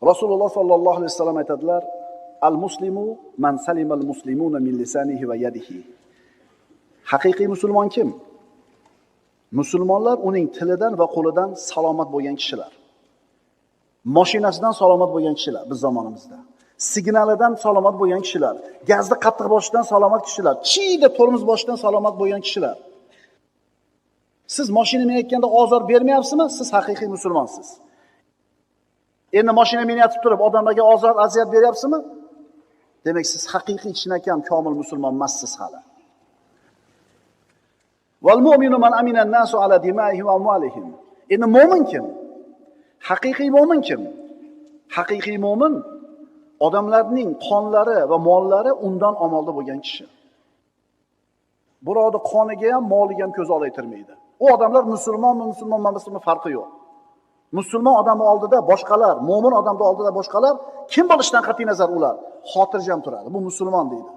Rasululloh sollallohu alayhi vasallam aytadilar: "Al-muslimu man salima al-muslimuna min lisanihi va yadihi." Haqiqiy musulmon kim? Musulmonlar uning tilidan va qo'lidan salomat bo'lgan kishilar. Mashinasidan salomat bo'lgan kishilar biz zamonimizda. Signalidan salomat bo'lgan kishilar, gazni qattiq boshidan salomat kishilar, chiyda tormoz boshidan salomat bo'lgan kishilar. Siz mashina minayotganda ozor bermayapsizmi? Siz haqiqiy musulmonsiz. Endi mashina minayotib turib odamlarga ozor, aziyat beryapsizmi? Demak, siz haqiqiy chinakam komil musulmon emassiz hali. Val mu'minu man amina an-nasu ala dima'ihim va amwalihim. Endi mu'min kim? Haqiqiy mu'min kim? Haqiqiy mu'min odamlarning qonlari va mollari undan omonda bo'lgan kishi. Birovni qoniga ham, moliga ham ko'z olaytirmaydi. U odamlar musulmonmi, musulmon emasmi farqi yo'q. Musulmon odamning oldida boshqalar, mu'min odamning oldida boshqalar kim bo'lishidan qat'iy nazar ular xotirjam turadi. Bu musulmon deydi.